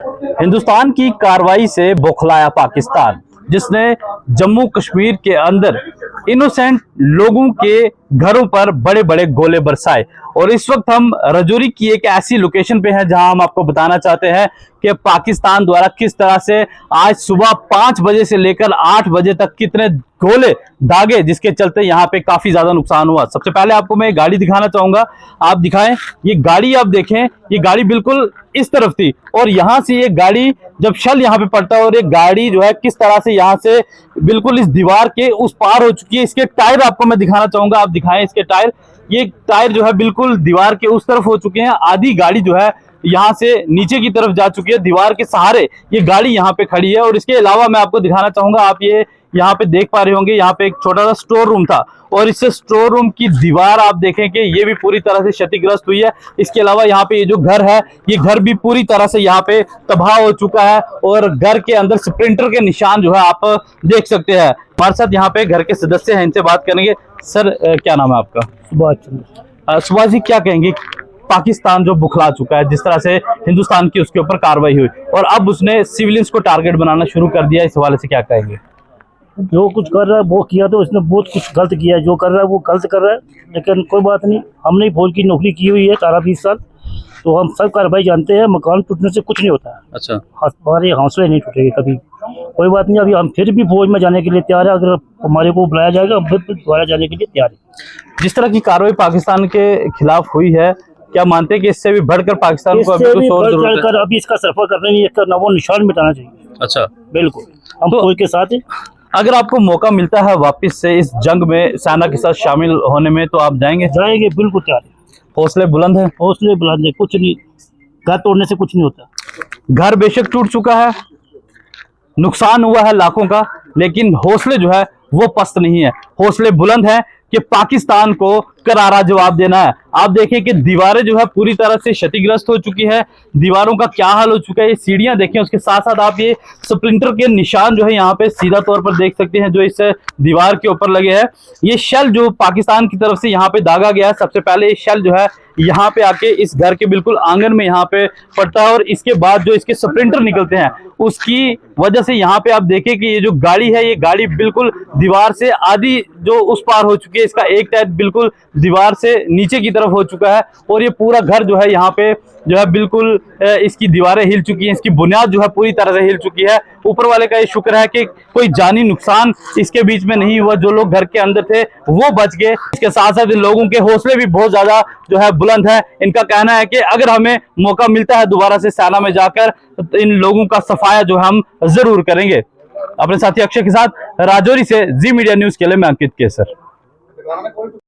हिंदुस्तान की कार्रवाई से बौखलाया पाकिस्तान, जिसने जम्मू कश्मीर के अंदर इनोसेंट लोगों के घरों पर बड़े बड़े गोले बरसाए। और इस वक्त हम रजौरी की एक ऐसी लोकेशन पे हैं जहां हम आपको बताना चाहते हैं कि पाकिस्तान द्वारा किस तरह से आज सुबह 5 बजे से लेकर 8 बजे तक कितने गोले दागे, जिसके चलते यहाँ पे काफी ज्यादा नुकसान हुआ। सबसे पहले आपको मैं गाड़ी दिखाना चाहूंगा, आप दिखाएं। ये गाड़ी आप देखें, ये गाड़ी बिल्कुल इस तरफ थी और यहाँ से ये गाड़ी जब शल यहाँ पे पड़ता है और ये गाड़ी जो है किस तरह से यहाँ से बिल्कुल इस दीवार के उस पार हो चुकी है। इसके टायर आपको मैं दिखाना चाहूंगा, आप दिखाएं इसके टायर। ये टायर जो है बिल्कुल दीवार के उस तरफ हो चुके हैं। आधी गाड़ी जो है यहाँ से नीचे की तरफ जा चुकी है, दीवार के सहारे ये गाड़ी यहाँ पे खड़ी है। और इसके अलावा मैं आपको दिखाना चाहूंगा, आप ये यहाँ पे देख पा रहे होंगे, यहाँ पे एक छोटा सा स्टोर रूम था और इस स्टोर रूम की दीवार आप देखें कि ये भी पूरी तरह से क्षतिग्रस्त हुई है। इसके अलावा यहाँ पे ये जो घर है, ये घर भी पूरी तरह से यहाँ पे तबाह हो चुका है और घर के अंदर स्प्रिंटर के निशान जो है आप देख सकते हैं। हमारे साथ यहाँ पे घर के सदस्य हैं, इनसे बात करेंगे। सर, क्या नाम है आपका? सुभाष चंद्र। सुभाष जी, क्या कहेंगे? पाकिस्तान जो बुखला चुका है, जिस तरह से हिंदुस्तान की उसके ऊपर कार्रवाई हुई और अब उसने सिविलियंस को टारगेट बनाना शुरू कर दिया, इस हवाले से क्या कहेंगे? जो कुछ कर रहा है वो किया, तो उसने बहुत कुछ गलत किया है। जो कर रहा है वो गलत कर रहा है, लेकिन कोई बात नहीं। हमने फौज की नौकरी की हुई है 18-20 साल, तो हम सब कार्रवाई जानते हैं। मकान टूटने से कुछ नहीं होता है। अच्छा, हमारे हौसले नहीं टूटेंगे कभी। कोई बात नहीं, अभी हम फिर भी फौज में जाने के लिए तैयार है। अगर हमारे को बुलाया जाएगा हम फिर दोबारा जाने के लिए तैयार है। जिस तरह की कार्रवाई पाकिस्तान के खिलाफ हुई है, क्या मानते हैं कि इससे भी बढ़कर पाकिस्तान को अभी कुछ और जरूरत है? अभी इसका सरफा करना नहीं, इसका नामो निशान मिटाना चाहिए। अच्छा, बिल्कुल, हम तो फौज के साथ हैं। अगर आपको मौका मिलता है वापस से इस जंग में सेना के साथ शामिल होने में, तो आप जाएंगे? जाएंगे, बिल्कुल तैयार है। हौसले बुलंद है? हौसले बुलंद है, कुछ नहीं, घर तोड़ने से कुछ नहीं होता। घर बेशक टूट चुका है, नुकसान हुआ है लाखों का, लेकिन हौसले जो है वो पस्त नहीं है। हौसले बुलंद है कि पाकिस्तान को करारा जवाब देना है। आप देखें कि दीवारें जो है पूरी तरह से क्षतिग्रस्त हो चुकी है, दीवारों का क्या हाल हो चुका है। ये सीढ़ियां देखें, उसके साथ साथ आप ये स्प्लिंटर के निशान जो है यहाँ पे सीधा तौर पर देख सकते हैं, जो इस दीवार के ऊपर लगे हैं। ये शेल जो पाकिस्तान की तरफ से यहाँ पे दागा गया है, सबसे पहले ये शेल जो है यहाँ पे आके इस घर के बिल्कुल आंगन में यहाँ पे पड़ता है और इसके बाद जो इसके स्प्लिंटर निकलते हैं उसकी वजह से यहाँ पे आप देखें कि ये जो गाड़ी है, ये गाड़ी बिल्कुल दीवार से आधी जो उस पार हो चुकी है। इसका एक टायर बिल्कुल दीवार से नीचे की तरफ हो चुका है और ये पूरा घर जो है यहाँ पे जो है बिल्कुल इसकी दीवारें हिल चुकी हैं, इसकी बुनियाद जो है पूरी तरह से हिल चुकी है। ऊपर वाले का ये शुक्र है कि कोई जानी नुकसान इसके बीच में नहीं हुआ, जो लोग घर के अंदर थे वो बच गए। इसके साथ साथ इन लोगों के हौसले भी बहुत ज्यादा जो है बुलंद है। इनका कहना है कि अगर हमें मौका मिलता है दोबारा से सेना में जाकर, तो इन लोगों का सफाया जो हम जरूर करेंगे। अपने साथी अक्षय के साथ राजौरी से जी मीडिया न्यूज के लिए मैं अंकित केसर।